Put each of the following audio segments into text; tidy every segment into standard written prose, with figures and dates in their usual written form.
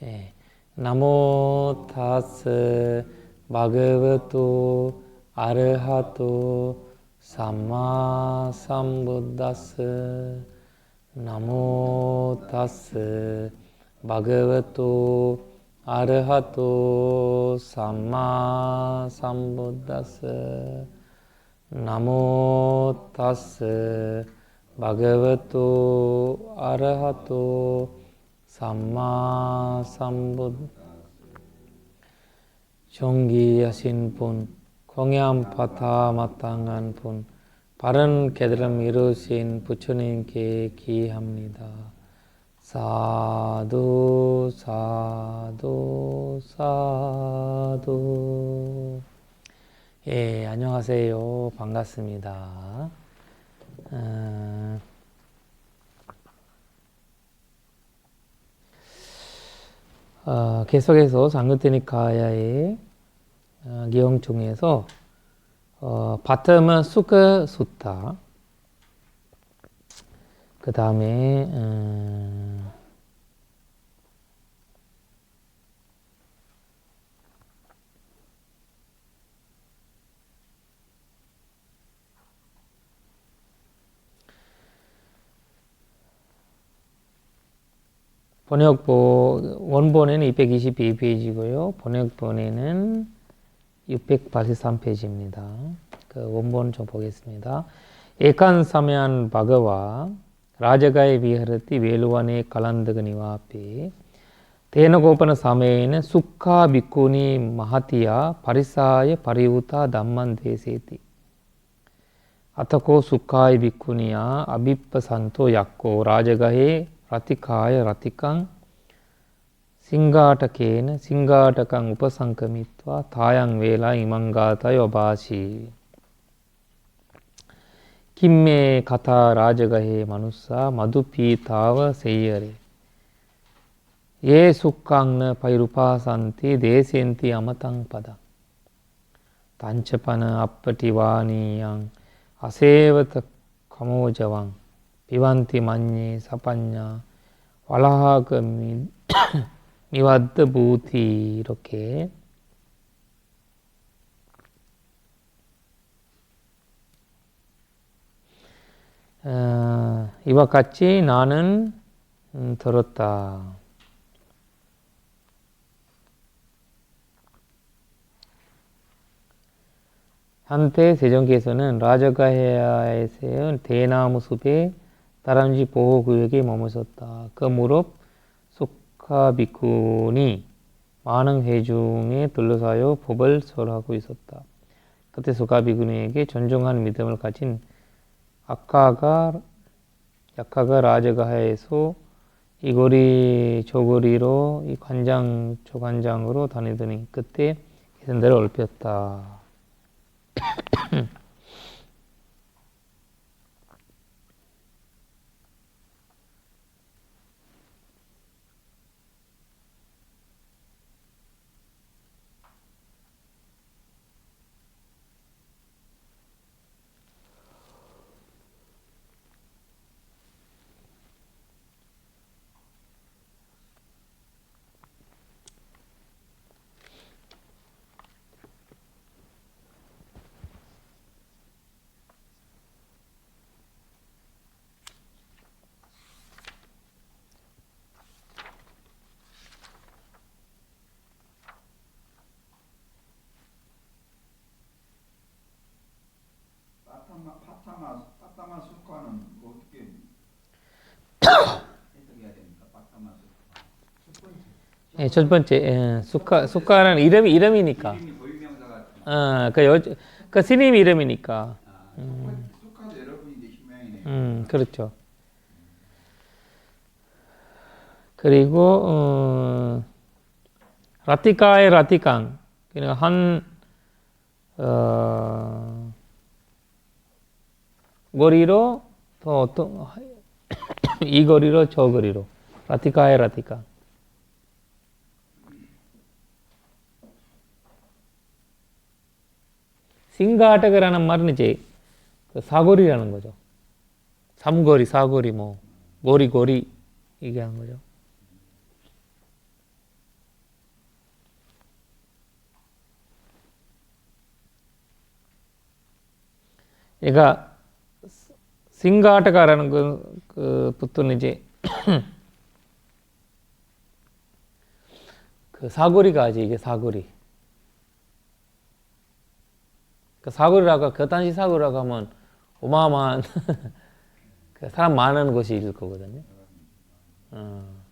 예. 나모 타스 바그바토 아르하토 삼마 삼부다스. 나모 타스 바그바토 아르하토 삼마 삼부다스. 나모 타스 바그바토 아르하토 삼마 삼부다스. 존귀하신 분, 광양 바타 마땅한 분, 바른 깨달음 이루신 부처님께 기합니다. 사두 사두 사두. 예, 안녕하세요. 반갑습니다. 계속해서 장르테니카야의 내용 중에서 바텀은 수크 수타, 그 다음에 번역본 원본에는 222페이지고요. 번역본에는 683페이지입니다. 그 원본 좀 보겠습니다. 에칸사면 바가와 라자가의 비하르티 ವೇ루와네 칼란드그니와 앞에 대너고파나 사메에는 수카 비쿠니 마하티야 바리사의 바리우타 담만 데세티 아타코 수카의 비쿠니야 아비빠산토 약고 라자가의 라티카야 라티캉 싱가타케는 싱가타캉 우파상크미트와 다양 웨라 이망가타요 바시 김메 가타 라자가헤 마누사 마두피 타와 세이어레 예 숙강느 바이루파산티 데센티 아마땅바다 단체파는 앞바티와니양 아세வත 가모저왕 비반티 만니 사판냐 왈라하그 미와드 부티. 이렇게 이와 같이 나는 들었다. 한때 세종께서는 라자가헤아에 세운 대나무 숲에 다람쥐 보호구역에 머무셨다. 그 무렵 수카비쿠니 많은 회중에 둘러싸여 법을 설하고 있었다. 그때 수카비쿠니에게 존중한 믿음을 가진 약가가 라자가헤에서 이 거리 저 거리로 이 관장 저 관장으로 다니더니 그때 개선대를 얼폈다. 빠따마 수카는 어떻게 해석해야 됩니까? 빠따마 수카. 예, 첫 번째 수카는 이름이니까. 이름이 고유명사가. 그 스님 이름이니까. 수카도 여러분인데 희명이네요. 그렇죠. 그리고 라티카의 라티강, 그러니까 거리로 또 어떤 이 거리로 저 거리로 라티카의 라티강. 싱가타그라는 말은 이제 그 사거리라는 거죠. 삼거리, 사거리, 뭐 고리 얘기하는 거죠. 그러니까 싱가타카라는 그 부터는 이제 그 사거리가 아직 이게 사거리. 그 사거리라고 거단시 사거리라고 하면 어마어마한 그 사람 많은 곳일 거거든요. 어.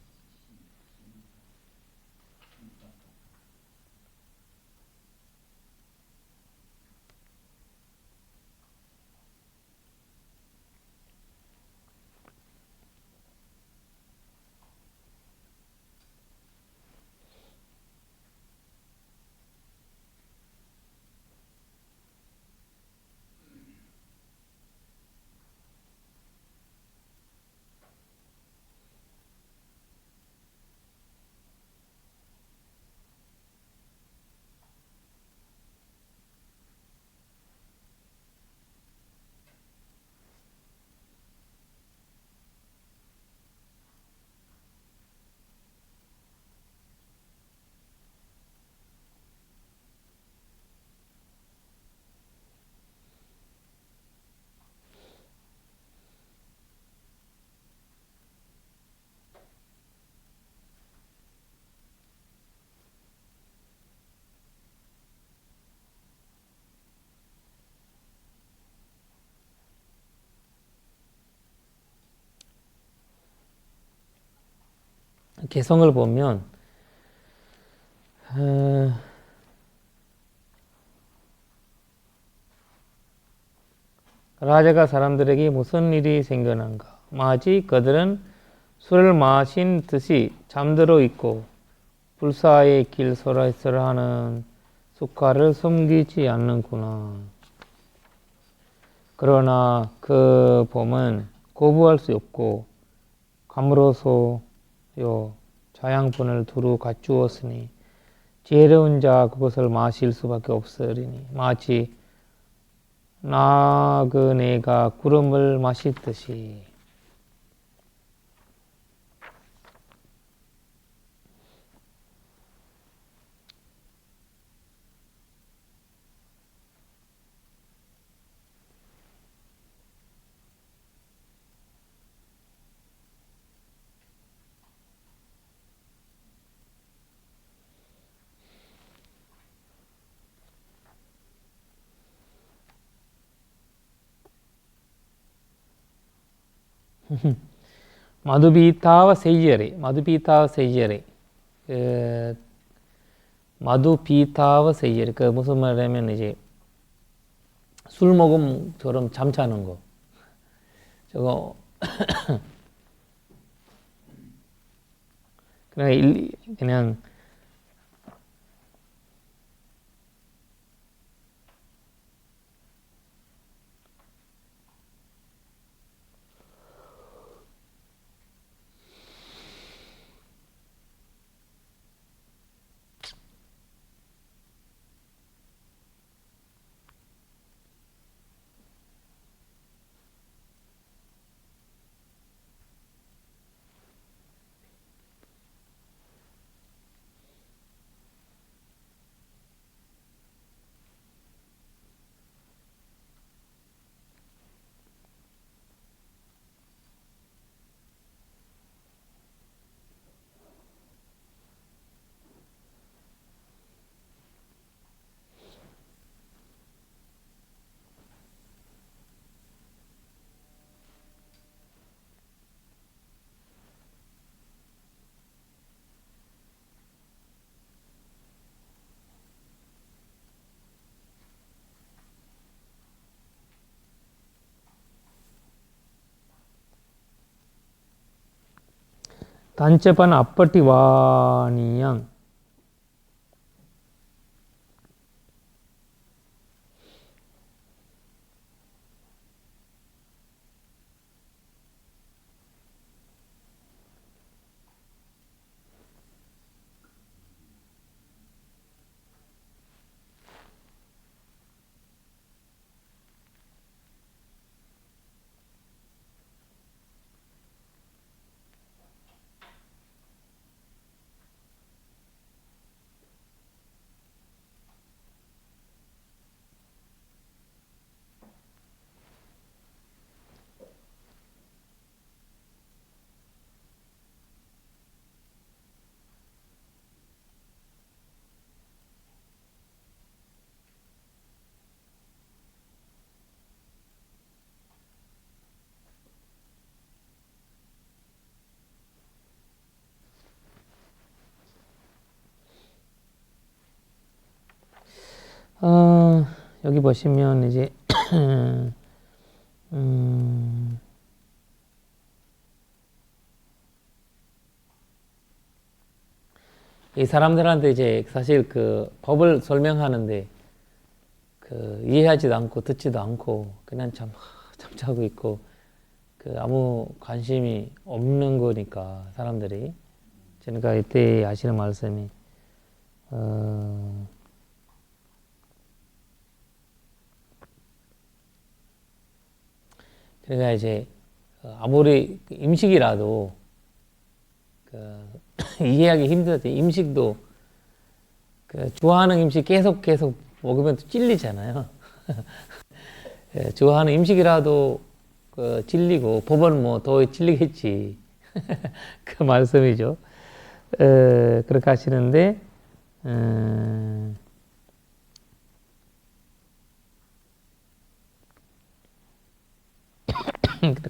개성을 보면 라자가 사람들에게 무슨 일이 생겨난가? 마치 그들은 술을 마신 듯이 잠들어 있고 불사의 길 소라소라하는 숫가를 숨기지 않는구나. 그러나 그 봄은 거부할 수 없고 감으로써요 자양분을 두루 갖추었으니 지혜로운 자 그것을 마실 수밖에 없으리니 마치 나그네가 구름을 마시듯이. 마두비타와 세이제레, 마두비타와 세이제레. 그 마두비타와 세이제레. 그 무슨 말이냐면 이제 술 먹음처럼 잠자는 거. 저거 그냥 단체반 앞버티 와니양. 여기 보시면 이제 음, 이 사람들한테 이제 사실 그 법을 설명하는데 그 이해하지도 않고 듣지도 않고 그냥 참 참자고 있고 그 아무 관심이 없는 거니까 사람들이. 그러니까 이때 하시는 말씀이 그러니까 이제 아무리 음식이라도 그 이해하기 힘들어도 음식도 그 좋아하는 음식 계속 먹으면 또 찔리잖아요. 예, 좋아하는 음식이라도 그 찔리고 법은 뭐 더 찔리겠지. 그 말씀이죠. 그렇게 하시는데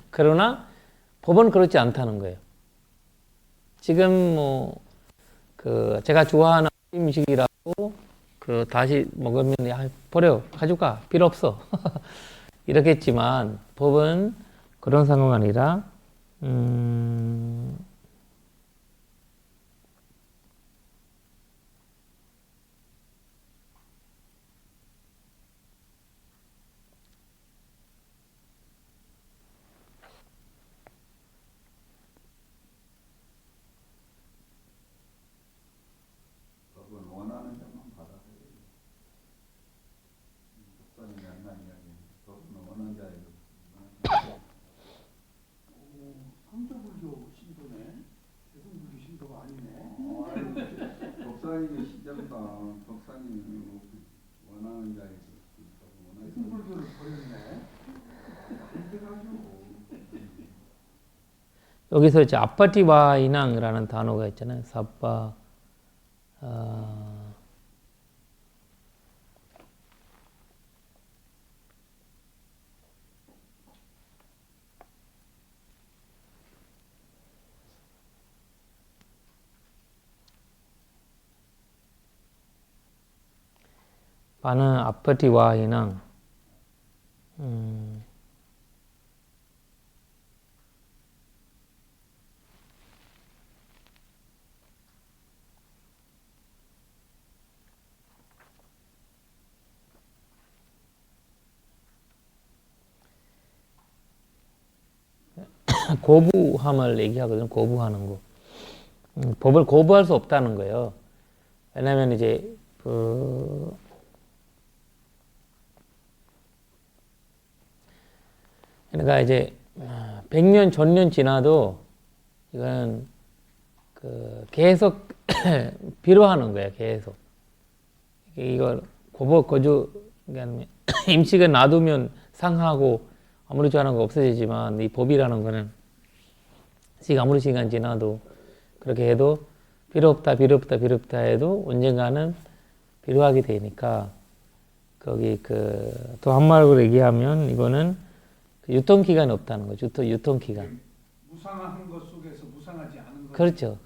그러나 법은 그렇지 않다는 거예요. 지금 뭐 그 제가 좋아하는 음식이라고 그 다시 먹으면 야 버려 가져가 필요 없어 이렇겠지만 법은 그런 상황이 아니라 법은 원하는 자만 받아들여요. 법사님이 한다는 이야기. 법은 원하는 자에게. 성조불교 신도네. 대승불교 신도가 아니네. 법사님이 신장다. 법사님이 원하는 자에게. 대승불교를 버렸네. 힘들어가지고. 여기서 이제 아파티와이낭이라는 단어가 있잖아요. 사빠 바는 아파티와이낭 고부함을 얘기하거든요. 고부하는 거. 법을 고부할 수 없다는 거예요. 왜냐하면 이제 그러니까 이제 100년 전년 지나도 이거는 그 계속 필요하는 거예요. 계속 이걸 거주 그러니까 임식을 놔두면 상하고 아무리 좋아하는 거 없어지지만 이 법이라는 거는 아무리 시간 지나도 그렇게 해도 필요 없다 해도 언젠가는 필요하게 되니까 거기 그 또 한마디로 얘기하면 이거는 그 유통기간이 없다는 거죠. 유통기간. 무상한 것 속에서 무상하지 않은 것. 그렇죠.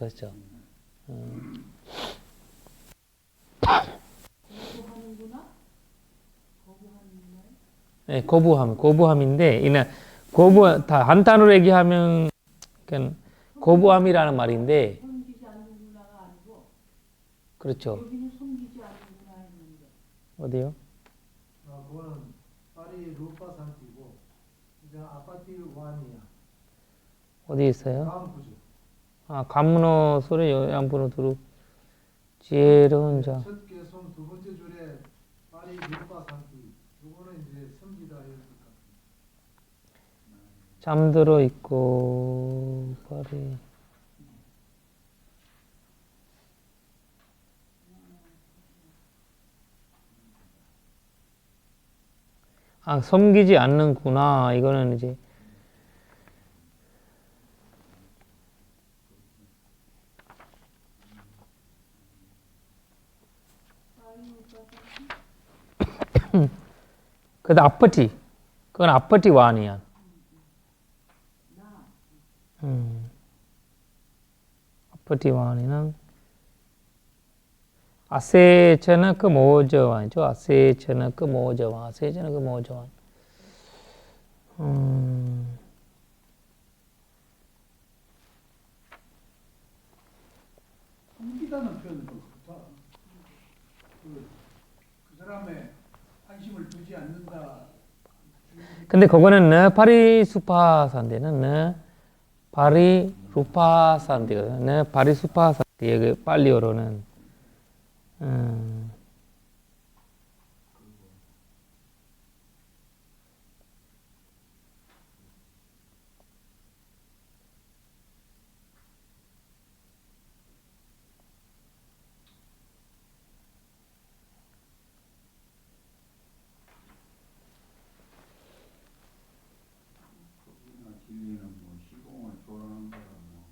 거부하는구나? 거부하는 말? 네, 고부함인데 이나 다 한탄으로 얘기하면 그러니까 고부함이라는 말인데 섬기지 않는구나가 아니고 그렇죠. 여기는 섬기지 않는구나 했는데 어디요? 그거는 파리 루파 산티고 이제 아파티 완이야. 어디 있어요? 다음 구조. 감문어 소리 양분어 두루 지혜로운 자. 첫 개성 두 번째 줄에 파리 루파 산티. 이거는 이제 섬기다 이렇게. 잠들어 있고 파리. 섬기지 않는구나. 이거는 이제 그래도 아파티. 그건 아파티 완이야. 아파티 완이는 아세체는 그 모저완이죠. 아세체는 그 모저완. 아세체는 그 모저완. 숨기다는 표현은 좀 그렇다. 그 사람의 관심을 두지 않는다. 근데 그거는 네 파리수파산데는 네 파리루파산데거든. 네 파리수파산데 여기 빨리어로는 법이나 진리는 뭐 시공을 초월하는 거라 뭐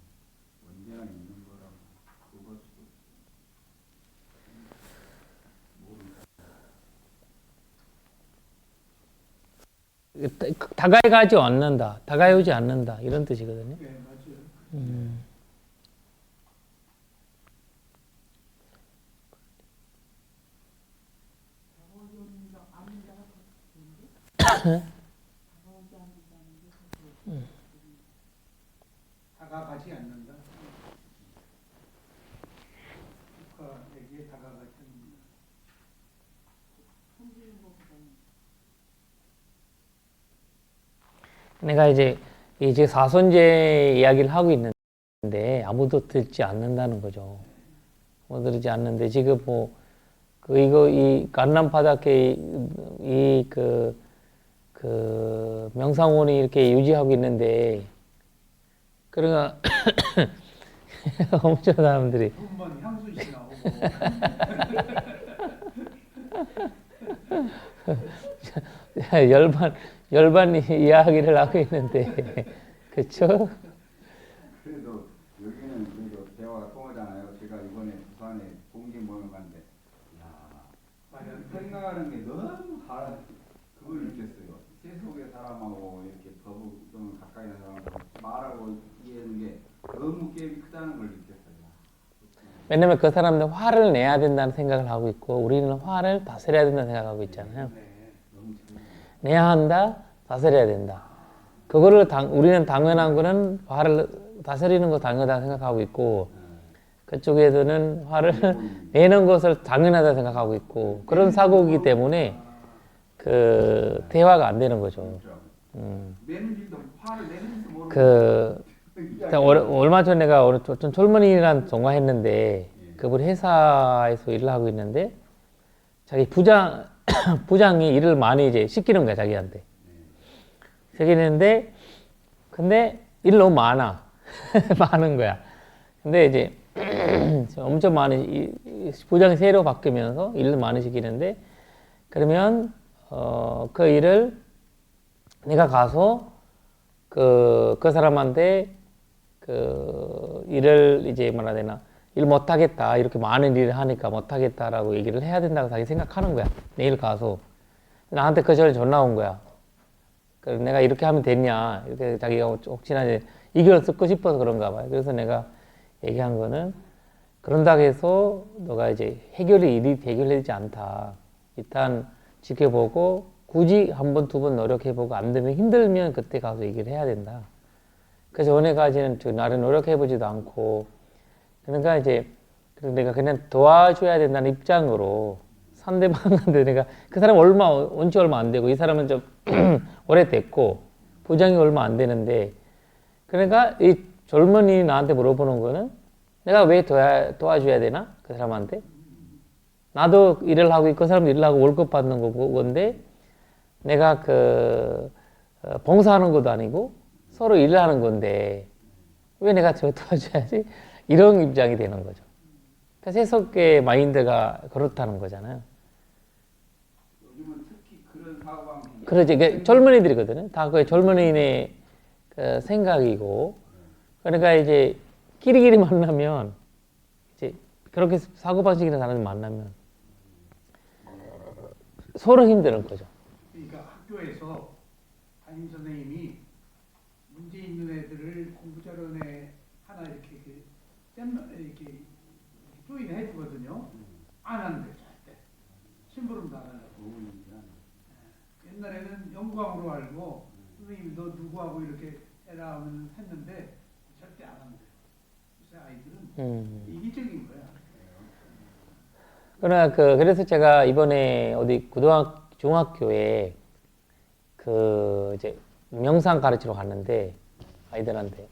언제나 있는 거라 뭐 그것도 다가이 가지 않는다. 다가이 오지 않는다. 이런 뜻이거든요. 네, 맞아요. 다가가지 않는다. 국가에게 다가가지 않는다. 내가 이제 사손제 이야기를 하고 있는데 아무도 듣지 않는다는 거죠. 아무도 듣지 않는데 지금 뭐 이 강남 바닷가 그 명상원이 이렇게 유지하고 있는데 그러니까 엄청 사람들이 한번 향수 씨 나오고 열반 이야기를 하고 있는데 그쵸? 그래도 여기는 그래도 대화가 통하잖아요. 제가 이번에 부산에 동기 모임 갔는데 야 생각하는 게 너무 다른 그걸 느꼈어요. 세속의 사람하고 이렇게 거북 가까이 있는 사람하고 말하고 이해하는 게 너무 갭이 크다는 걸 느꼈어요. 왜냐면 그 사람들 화를 내야 된다는 생각을 하고 있고 우리는 화를 다스려야 된다는 생각하고 있잖아요. 너무 재밌어요. 내야 한다, 다스려야 된다. 그거를 우리는 당연한 거는 화를 다스리는 거 당연하다 생각하고 있고 그쪽에서는 화를 내는 것을 당연하다 생각하고 있고 그런 사고이기 때문에 그 대화가 안 되는 거죠. 내는 일도 화를 내는 일도 모르고 그 얼마 전에 내가 어떤 젊은이랑 통화했는데 그분 회사에서 일을 하고 있는데 자기 부장이 일을 많이 이제 시키는 거야 자기한테. 시키는데 근데 일 너무 많아. 많은 거야. 근데 이제 엄청 많이 부장이 새로 바뀌면서 일을 많이 시키는데 그러면 그 일을 내가 가서 그 사람한테 그 일을 이제 뭐라 해야 되나 일 못하겠다 이렇게 많은 일을 하니까 못하겠다라고 얘기를 해야 된다고 자기 생각하는 거야. 내일 가서 나한테 그 전에 전화 온 거야. 그래서 내가 이렇게 하면 됐냐 이렇게 자기가 혹시나 이제 이걸 쓰고 싶어서 그런가 봐요. 그래서 내가 얘기한 거는 그런다고 해서 너가 이제 일이 해결되지 않다. 일단 지켜보고 굳이 한 번, 두 번 노력해보고 안 되면 힘들면 그때 가서 얘기를 해야 된다. 그래서 전에까지는 나를 노력해보지도 않고 그러니까 이제 그래서 내가 그냥 도와줘야 된다는 입장으로 상대방한테 내가 그 사람 온 지 얼마 안 되고 이 사람은 좀 오래됐고 부장이 얼마 안 되는데 그러니까 이 젊은이 나한테 물어보는 거는 내가 왜 도와줘야 되나? 그 사람한테? 나도 일을 하고 있고 그 사람도 일을 하고 월급 받는 건데 내가 봉사하는 것도 아니고 서로 일을 하는 건데 왜 내가 저 도와줘야지? 이런 입장이 되는 거죠. 그러니까 세속의 마인드가 그렇다는 거잖아요. 요즘은 특히 그런 사고방식이 그렇지. 그게 젊은이들이거든요. 다 그 젊은이의 그 생각이고 그러니까 이제 끼리끼리 만나면 이제 그렇게 사고방식 있는 사람을 만나면 서로 힘드는 거죠. 그러니까 학교에서 담임 선생님이 문제 있는 애들을 공부 자료에 하나 이렇게 조인해 주거든요. 안 한대 절대. 심부름도 안 하려고. 옛날에는 영광으로 알고 선생님 너 누구하고 이렇게 해라 하면 했는데 절대 안 한대. 요새 아이들은 이기적인 거야. 그러나 그래서 제가 이번에 어디 중학교에 이제 명상 가르치러 갔는데 아이들한테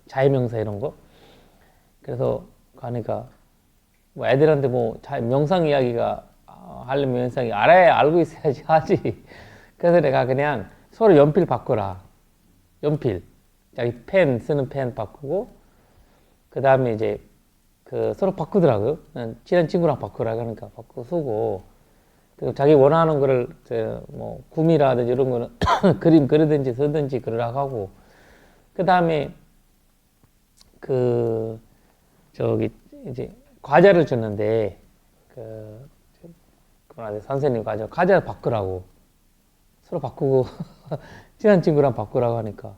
자해명사 이런 거. 그래서 가니까 뭐 애들한테 뭐 명상 이야기가 하려면 명상이 알고 있어야지 하지. 그래서 내가 그냥 서로 연필 바꾸라. 연필. 자기 펜 쓰는 펜 바꾸고 그 다음에 이제 서로 바꾸더라고요. 친한 친구랑 바꾸라 그러니까 바꾸고 쓰고 그리고 자기 원하는 거를 뭐 구미라든지 이런 거는 그림 그리든지 쓰든지 그러라고 하고 그 다음에 저기 이제 과자를 줬는데 선생님 과자를 바꾸라고 서로 바꾸고 친한 친구랑 바꾸라고 하니까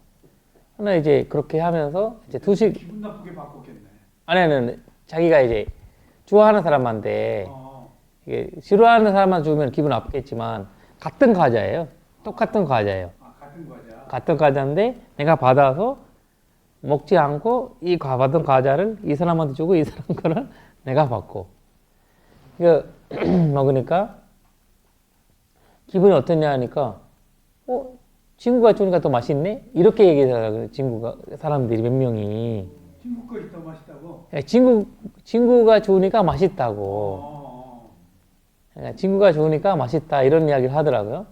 하나 이제 그렇게 하면서 이제 기분 나쁘게 바꿨겠네. 아니는 자기가 이제 좋아하는 사람한테 이게 싫어하는 사람만 주면 기분 나쁘겠지만 같은 과자예요. 똑같은 과자예요. 같은 과자. 같은 과자인데 내가 받아서 먹지 않고 받은 과자를 이 사람한테 주고 이 사람 거를 내가 받고 이거 먹으니까 기분이 어떠냐 하니까 친구가 주니까 더 맛있네? 이렇게 얘기하더라고요. 사람들이 몇 명이 친구 것이 더 맛있다고? 친구가 주니까 맛있다고. 그러니까 친구가 주니까 맛있다 이런 이야기를 하더라고요.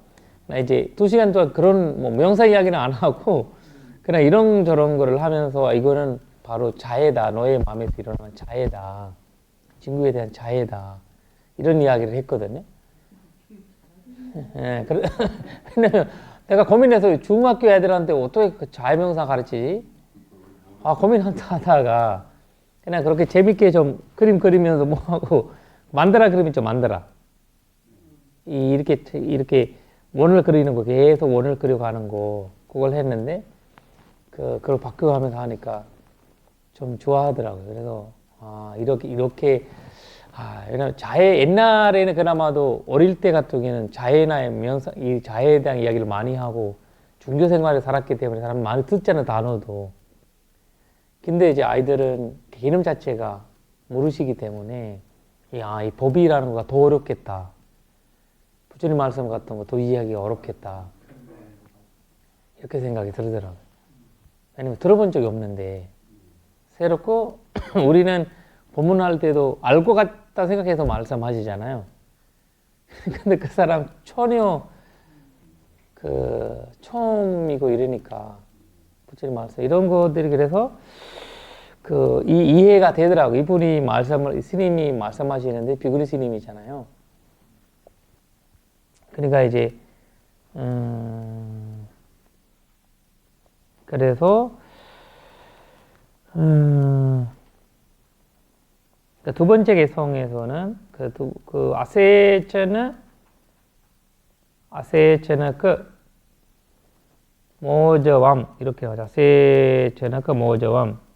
나 이제 2시간 동안 그런 뭐 명상 이야기는 안 하고 그냥 이런저런 거를 하면서 이거는 바로 자해다. 너의 마음에서 일어나는 자해다. 친구에 대한 자해다. 이런 이야기를 했거든요. 예, 왜냐면 내가 고민해서 중학교 애들한테 어떻게 자해명상 가르치지? 고민하다가 그냥 그렇게 재밌게 좀 그림 그리면서 뭐 하고 만들어 그림이 좀 만들어. 이렇게 원을 그리는 거 계속 원을 그려가는 거 그걸 했는데 그걸 바꾸고 하면서 하니까 좀 좋아하더라고요. 그래서 이렇게 왜냐면 옛날에는 그나마도 어릴 때 같은 경우에는 이 자해에 대한 이야기를 많이 하고 중교 생활을 살았기 때문에 사람 많이 듣잖아요, 단어도. 근데 이제 아이들은 개념 자체가 모르시기 때문에 이 법이라는 거가 더 어렵겠다. 부처님 말씀 같은 거 더 이해하기가 어렵겠다. 이렇게 생각이 들더라고요. 왜냐면 들어본 적이 없는데 새롭고 우리는 법문할 때도 알 것 같다 생각해서 말씀하시잖아요. 근데 그 사람 전혀 처음이고 이러니까 부처님 말씀 이런 것들이 그래서 이해가 되더라고요. 이분이 스님이 말씀하시는데 비구니 스님이잖아요. 그러니까 이제 그래서 두 번째 개성에서는 아세체는 모저왕 이렇게 하죠. 아세체는 모저왕.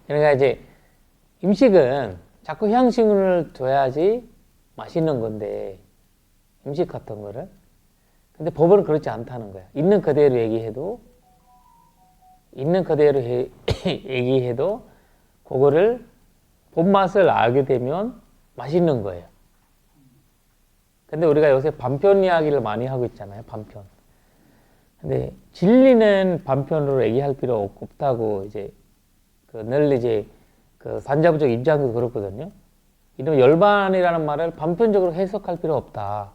그러니까 이제 음식은 자꾸 향신료를 줘야지 맛있는 건데 음식 같은 거를 근데 법은 그렇지 않다는 거야. 있는 그대로 얘기해도 그거를 본맛을 알게 되면 맛있는 거예요. 근데 우리가 요새 반편 이야기를 많이 하고 있잖아요. 반편. 근데 진리는 반편으로 얘기할 필요 없다고 이제 늘 이제 산자부적 입장도 그렇거든요. 이런 열반이라는 말을 반편적으로 해석할 필요 없다.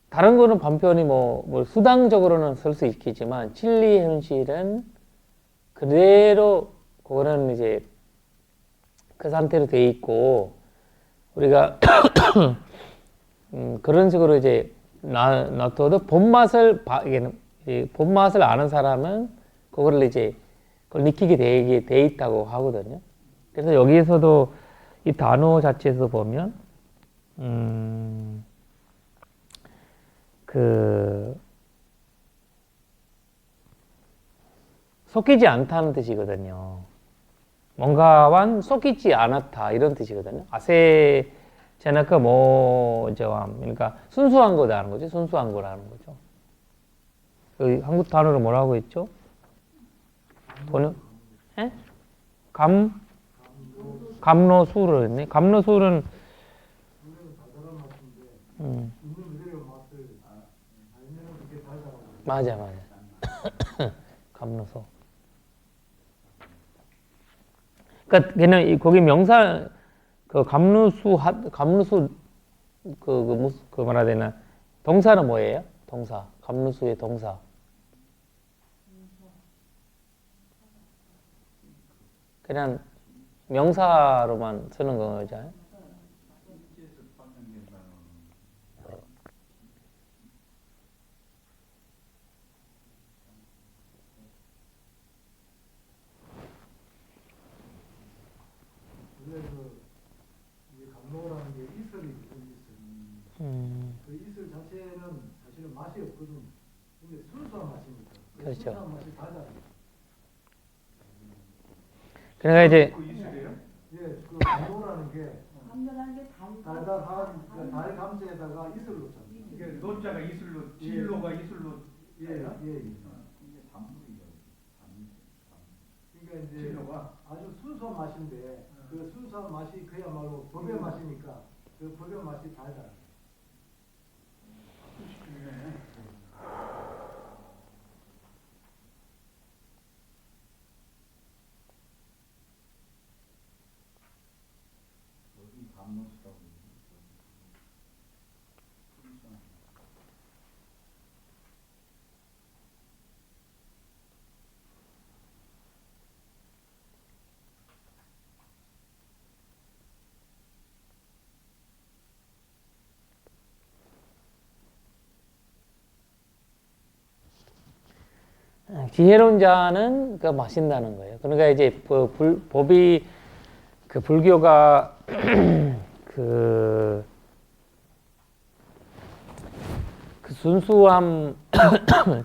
다른 거는 반편이 뭐 수당적으로는 쓸 수 있겠지만 진리 현실은 그대로 그거는 이제 그 상태로 돼 있고 우리가 그런 식으로 이제 놔둬도 본맛을 아는 사람은 그거를 이제 그걸 느끼게 돼 있다고 하거든요. 그래서 여기에서도 이 단어 자체에서 보면 그 섞이지 않다는 뜻이거든요. 뭔가와 섞이지 않았다 이런 뜻이거든요. 아세 제나카 모저함 그러니까 순수한 거다라는 거죠. 순수한 거라는 거죠. 여기 한국 단어로 뭐라고 했죠? 번역? 예? 감로수를 했네. 감로수는 원래는 달달한 맛인데 있는 그대로 맛을 알면은 그게 달달하고. 맞아. 감로소. 그러니까 걔는 거기 명사 그 감루수 그 뭐라 해야 되나 동사는 뭐예요? 동사 감루수의 동사. 그냥 명사로만 쓰는 거잖아요. 실제에서 받는 게 나는 원래 이게 감로라는 게 이슬이 무슨 이슬. 그 이슬 자체는 사실은 맛이 없거든. 근데 순수한 맛이니까. 그 그렇죠. 순수한 맛이 달달해. 그러니까 이제 그 이슬이에요? 예, 그 감로라는 게 감별한 게 달달한 그 달 감자에다가 이슬을 넣잖아요. 이게 노자가 이슬로, 진로가 이슬로. 예. 이게 단물이죠. 그러니까 이제 진로가. 아주 순수한 맛인데 그 순수한 맛이 그야말로 법의 맛이니까 그 법의 맛이 달달해. 여기 감로수라고 지혜로운 자는 그 마신다는 거예요. 그러니까 이제 법이 그 불교가 그 순수함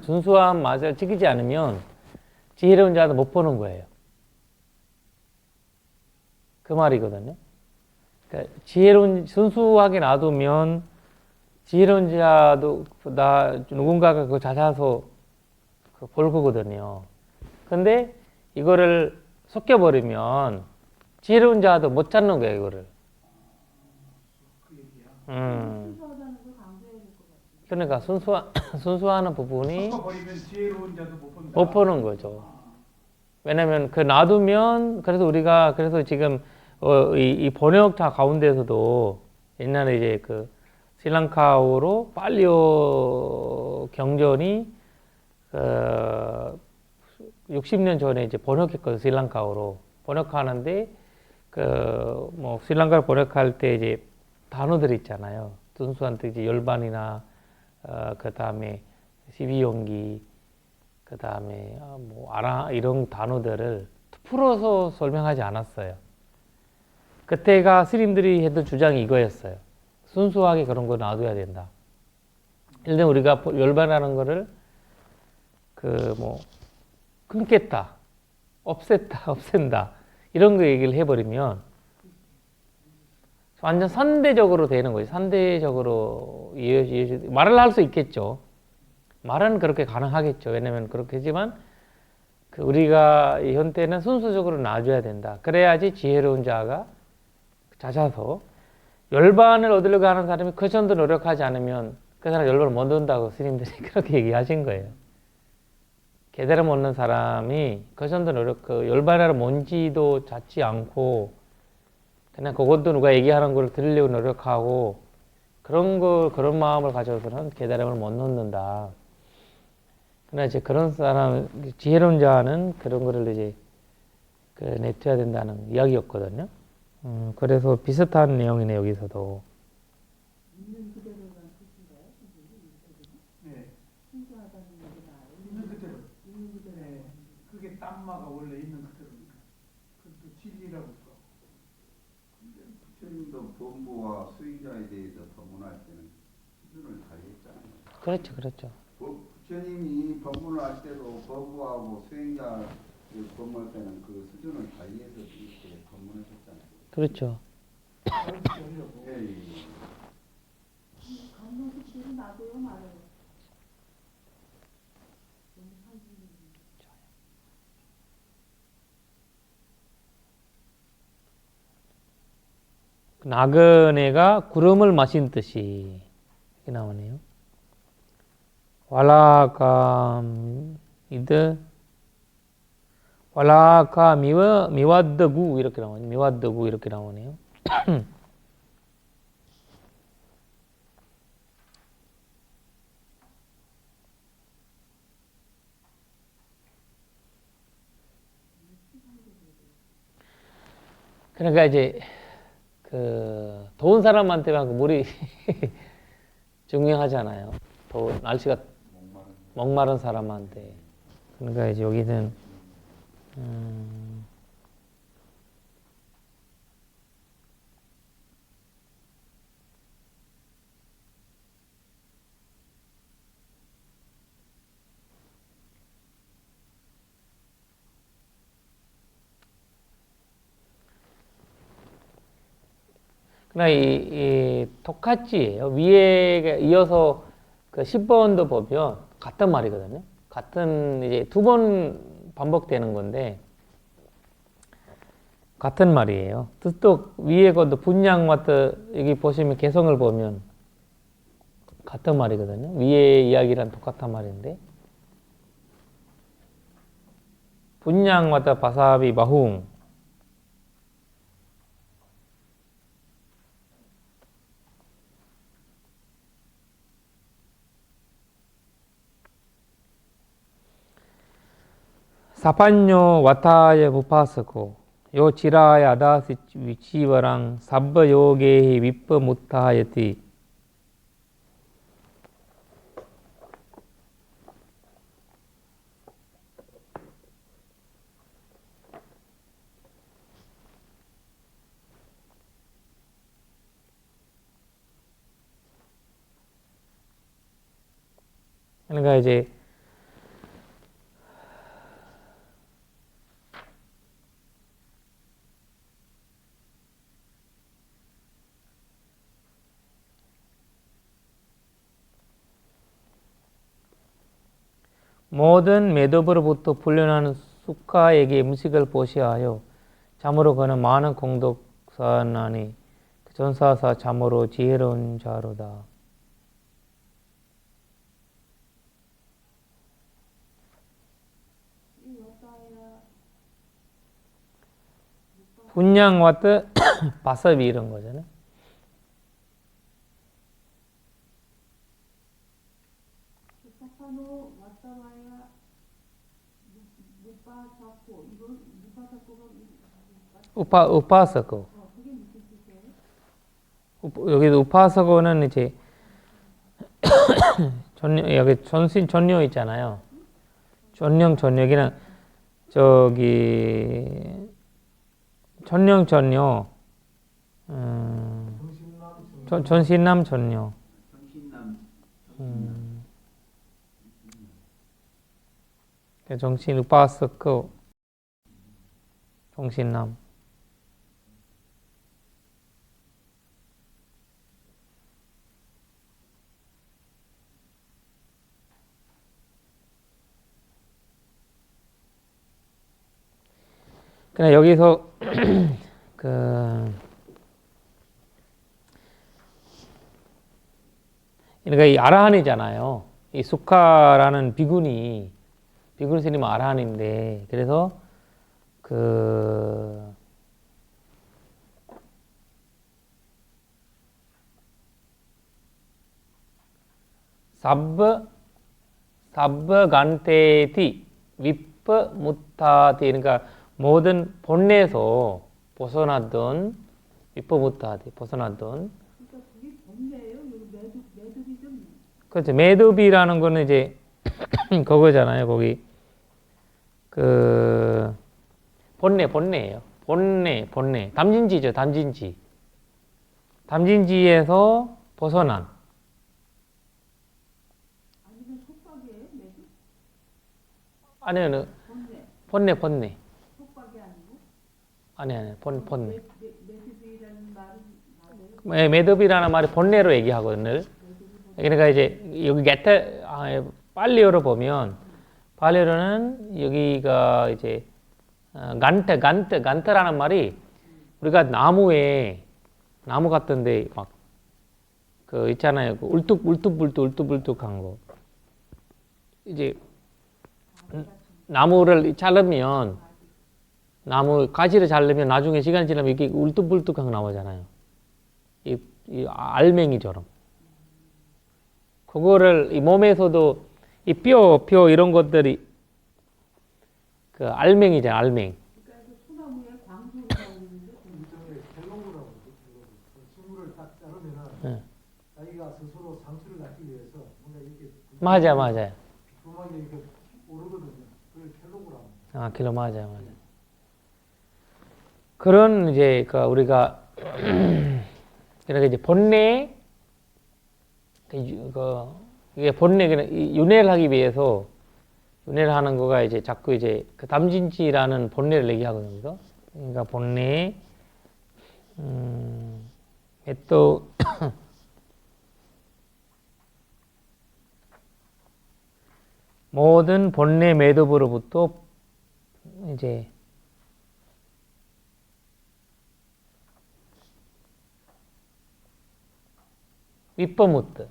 순수한 맛을 지키지 않으면 지혜로운 자도 못 보는 거예요. 그 말이거든요. 그러니까 순수하게 놔두면 지혜로운 자도 누군가가 그거 찾아서 볼 거거든요. 근데 이거를 섞여버리면 지혜로운 자도 못 찾는 거예요, 이거를. 그 얘기야. 순수하다는 걸 강조해야 될 것 같아요. 그러니까 순수하는 부분이 섞어버리면 지혜로운 자도 못 본다. 못 보는 거죠. 왜냐면 그 놔두면 그래서 지금 이 번역자 가운데서도 옛날에 이제 그 스리랑카어로 팔리오 경전이 60년 전에 이제 번역했거든요. 스리랑카어로 번역하는데 뭐 스리랑카를 번역할 때 이제 단어들 있잖아요. 순수한 뜻 이제 열반이나 그 다음에 시비용기 그 다음에 뭐 아라 이런 단어들을 풀어서 설명하지 않았어요. 그때가 스님들이 했던 주장이 이거였어요. 순수하게 그런 거 놔둬야 된다. 예를 들면 우리가 열반하는 거를 끊겠다, 없앤다 이런 거 얘기를 해버리면 완전 산대적으로 되는 거지. 산대적으로 말을 할 수 있겠죠. 말은 그렇게 가능하겠죠. 왜냐면 그렇게 하지만 우리가 이 현대는 순수적으로 놔줘야 된다. 그래야지 지혜로운 자가 찾아서 열반을 얻으려고 하는 사람이 그 정도 노력하지 않으면 그 사람 열반을 못 얻는다고 스님들이 그렇게 얘기하신 거예요. 깨달음 못 얻는 사람이 그 정도 열반을 뭔지도 찾지 않고 그냥 그것도 누가 얘기하는 걸 들으려고 노력하고 그런 마음을 가져서는 깨달음을 못 얻는다. 그러나 이제 그런 사람, 지혜로운 자는 그런 거를 이제 내줘야 된다는 이야기였거든요. 그래서 비슷한 내용이네, 여기서도. 있는 그대로만 뜻인가요? 선생님? 네. 순수하다는 얘기가 있는 그대로. 있는 그대로. 네. 그게 땀마가 원래 있는 그대로니까. 그것도 진리라고 또. 근데 범부와 수행자에 대해서 법문할 때는 수준을 다했잖아요. 그렇죠, 그렇죠. 부처님이 법문을 할 때도 범부하고 수행자 법문할 때는 그 수준을 다해서 이렇게 법문하셨잖아요. 그렇죠. 예, 예. 강릉식들이 나도요 말해요. 너무 상징적이에요. 나그네가 구름을 마신 뜻이 이렇게 나오네요. 왈라가미드 왈라가미와 미와드구 이렇게 나오네요. 미와드구 이렇게 나오네요. 그러니까 이제 그 더운 사람한테만 그 물이 중요하잖아요. 날씨가 목마른 사람한테. 그러니까 이제 여기는 그러나 이 똑같지예요. 위에 이어서 그 10번도 보면 같은 말이거든요. 같은 이제 2번 반복되는 건데 같은 말이에요. 뜻도 위에 것도 분양마트 여기 보시면 개성을 보면 같은 말이거든요. 위에 이야기랑 똑같은 말인데 분양마트 바사비 마흥 사판요 와타야 무파스고 요 지라야 아다시 위치와랑 sabba 요게히 위빠 무타하여티 그러니까 이제 모든 매듭으로부터 풀려나는 수카에게 음식을 보시하여 참으로 그는 많은 공덕사나니 전사사 참으로 지혜로운 자로다. 이 여자야 분양 왔듯 바섭이 이런 거잖아요. 사파노 왔다와야 무파 잡고 이건 무파 잡고가 우파서고 그게 무슨 뜻이에요? 여기도 우파서고는 이제 여기 전료 있잖아요. 전력이는 저기 전료 전신남 전료 정신 우파서고 정신남 그냥 여기서 그러니까 이 아라한이잖아요. 이 수카라는 비군 스님은 아라한인데 그래서 sabba 간테티 위빠 무타티 그러니까 모든 본래에서 벗어났던 위빠 무타티 벗어났던 그러니까 그게 본래예요. 여기 매듭이 좀 그렇죠. 매듭이라는 거는 이제 그거잖아요. 거기 본래예요. 본래 담진지죠. 담진지 담진지에서 벗어난. 아니면 속박이에요? 매듭? 아니요, 번뇌. 번뇌. 속박이 아니고? 아니, 번뇌. 매듭이라는 말은 맞아요? 네, 매듭이라는 말이 번뇌로 얘기하거든요. 매듭이 그러니까 이제 여기 빨리어로 보면 발리어로는 여기가 이제 간트라는 말이 우리가 나무 같은데 막 그 있잖아요. 그 울뚝불뚝한 거. 이제 나무를 자르면 나무 가지를 자르면 나중에 시간이 지나면 이게 울뚝불뚝한 거 나오잖아요. 이 알맹이처럼. 그거를 이 몸에서도 이 뼈 이런 것들이 그 알맹이잖아, 알맹. 그러니까 그 소나무에 광주라고 그러는데 일종의 갤로그라고 그러죠. 갤로그. 그 식물을 딱 자르면은 네. 자기가 스스로 상처를 낳기 위해서 뭔가 이렇게 맞아요. 비품하게 이렇게 오르거든요. 그걸 갤로그라고. 아, 길로 맞아요. 그런 이제 그 우리가 그러니까 이제 본래 이게 본래 윤회를 하기 위해서 윤회를 하는 거가 이제 자꾸 이제 그 담진지라는 본래를 얘기하거든요. 그러니까 본래 또 모든 본래 매듭으로부터 이제 윗버무트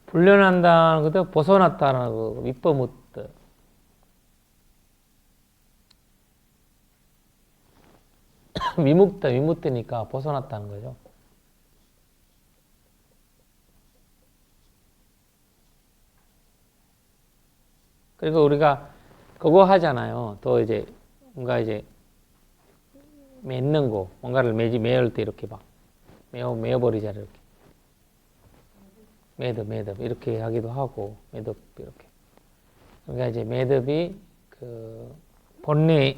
불려난다는 것도 벗어났다는 거 윗버무트 위무트니까 벗어났다는 거죠. 그리고 우리가 그거 하잖아요. 또 이제 뭔가 이제 맺는 거 뭔가를 매일 때 이렇게 막 매어버리잖아요. 이렇게 매듭 이렇게 하기도 하고 매듭 이렇게. 그러니까 이제 매듭이 그 본래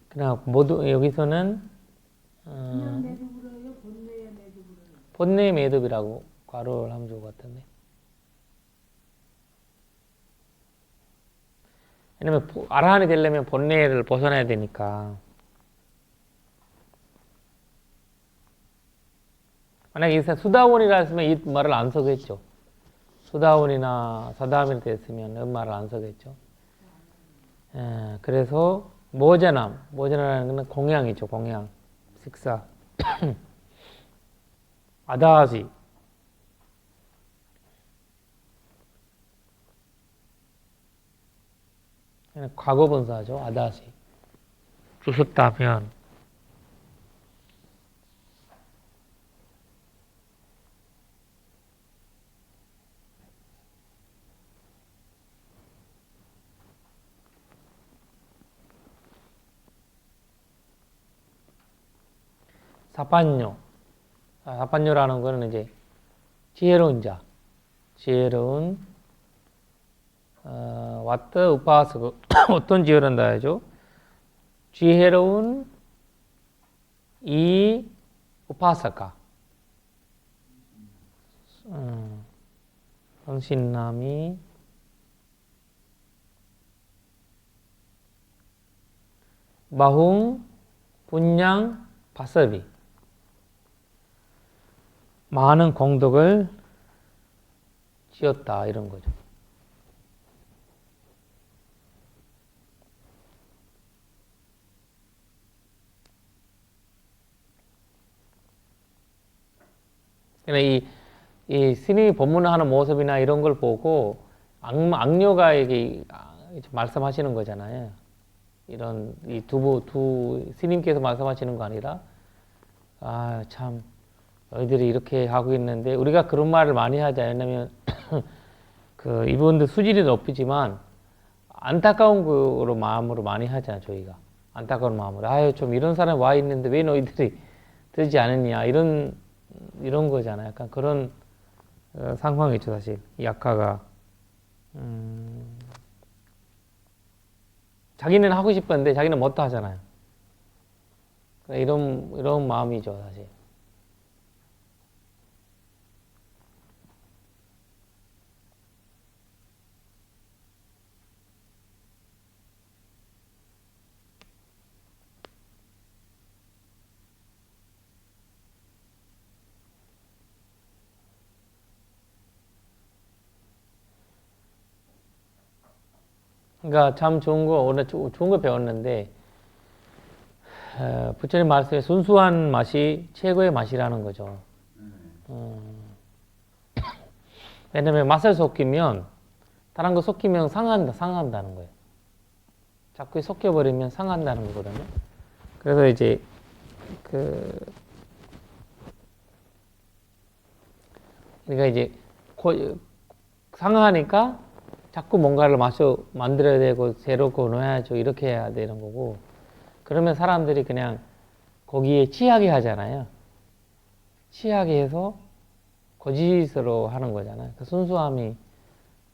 그냥 모두 여기서는 그냥 매듭으로 해요? 본뇌의 매듭으로 해요? 본래 매듭이라고 괄호를 하면 좋을 것 같은데. 왜냐면 아라한이 되려면 본래를 벗어나야 되니까. 만약에 이 수다원이라 했으면 이 말을 안 쓰겠죠. 수다원이나 사다함이 됐으면 이 말을 안 쓰겠죠. 그래서 모전이라는 것은 공양이죠. 공양. 식사. 아다시. 과거분사죠. 아다시. 주셨다면 사판요. 사판요라는 거는 이제 지혜로운 자. 지혜로운 왓더 우파스그 어떤 지혜로운 자죠? 지혜로운 이 우파사카. 성신남이 마홍 분양 바서비 많은 공덕을 지었다 이런 거죠. 이 스님이 법문을 하는 모습이나 이런 걸 보고 악녀가 이게 말씀하시는 거잖아요. 이런 이 두 스님께서 말씀하시는 거 아니라 참 너희들이 이렇게 하고 있는데 우리가 그런 말을 많이 하자. 왜냐면 그 이분들 수질이 높이지만 안타까운 거로 마음으로 많이 하잖아. 저희가 안타까운 마음으로 좀 이런 사람이 와 있는데 왜 너희들이 들지 않느냐 이런 거잖아요. 약간 그런 상황이죠, 사실. 이 약화가. 자기는 하고 싶었는데 자기는 못 하잖아요. 이런 마음이죠, 사실. 그러니까 참 좋은 거, 오늘 좋은 거 배웠는데, 부처님 말씀에 순수한 맛이 최고의 맛이라는 거죠. 왜냐면 맛을 섞이면, 다른 거 섞이면 상한다는 거예요. 자꾸 섞여버리면 상한다는 거거든요. 그래서 이제, 그러니까 이제, 상하니까 자꾸 뭔가를 만들어야 되고, 새롭고 넣어야죠. 이렇게 해야 되는 거고, 그러면 사람들이 그냥 거기에 취하게 하잖아요. 취하게 해서 거짓으로 하는 거잖아요. 그 순수함이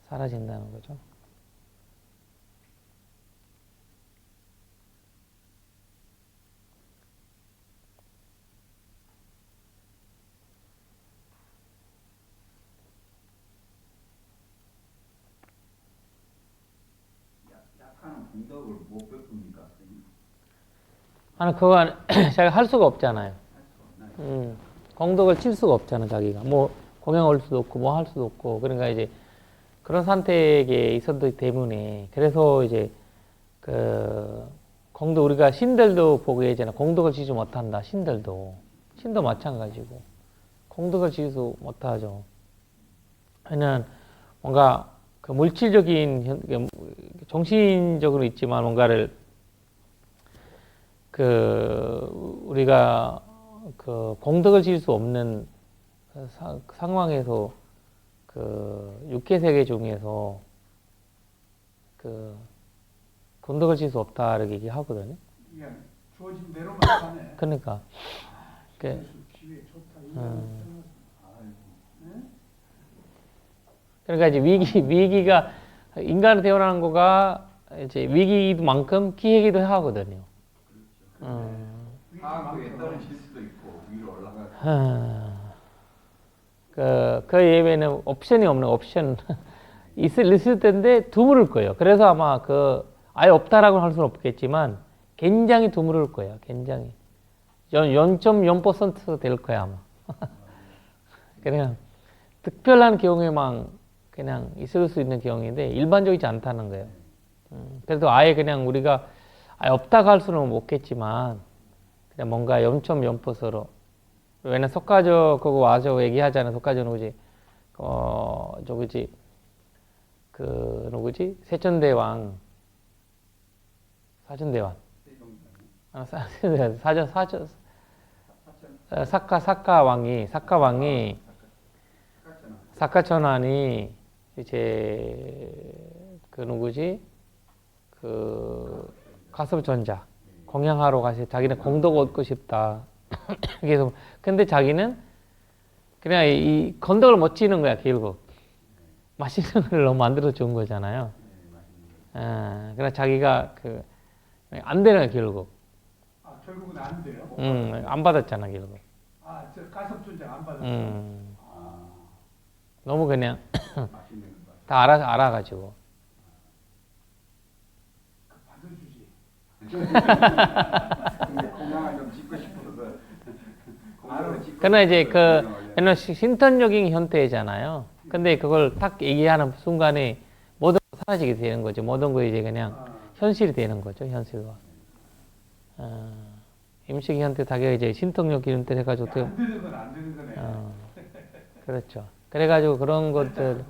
사라진다는 거죠. 약하는 공덕을 못 베풉니까? 아니, 그거 자기가 할 수가 없잖아요. 할 수 없나요? 공덕을 칠 수가 없잖아, 자기가. 뭐, 공양 올 수도 없고, 뭐 할 수도 없고. 그러니까 이제 그런 선택에 있었기 때문에. 그래서 이제, 공덕, 우리가 신들도 보고 예전에 공덕을 지지 못한다, 신들도. 신도 마찬가지고. 공덕을 지지 못하죠. 왜냐면 뭔가 그 물질적인, 정신적으로 있지만 뭔가를 우리가 공덕을 지을 수 없는 상황에서 육계 세계 중에서 공덕을 지을 수 없다 이렇게 얘기하거든요. 그냥 주어진 대로만 하네. 그러니까 기회 좋다. 그러니까 이제 위기가 인간을 태어나는 거가 이제 위기만큼 기회기도 하거든요. 하악도에 떨어질 수도 있고 위로 올라가. 그 예외는 옵션이 없는 옵션 있을 텐데 드물을 거예요. 그래서 아마 아예 없다라고 할 수는 없겠지만 굉장히 드물을 거예요. 굉장히 0.0% 될 거야 아마. 그냥 특별한 경우에만 그냥 있을 수 있는 경우인데 일반적이지 않다는 거예요. 그래도 아예 그냥 우리가 아예 없다고 할 수는 없겠지만 그냥 뭔가 0.0%로 왜냐면 석가적 그거 와서 얘기하잖아요. 석가적 누구지? 누구지? 세천대왕 사천대왕 사카왕이 사카천왕이 이제 누구지? 가섭전자 공양하러 가서 자기는 공덕 얻고 싶다. 그래서 근데 자기는 그냥 이 건덕을 못 지는 거야 결국. 맛있는 걸 너무 만들어 준 거잖아요. 그래서 자기가 안 되는 거야 결국. 결국은 안 돼요. 안 받았잖아 결국. 저 가섭존자 안 받았어. 너무 그냥 맛있는 거. 다 알아가지고. 받아주지. 근데 공양을 좀 짓고 싶어서. 그러나 이제 옛날 신턴적인 형태잖아요. 근데 그걸 딱 얘기하는 순간에 모든 거 사라지게 되는 거죠. 모든 거 이제 그냥 현실이 되는 거죠. 현실과. 임식 형태 다가 이제 신통력 형태 해가지고 안 되는 건 안 되는 거네. 그렇죠. 그래가지고 그런 것들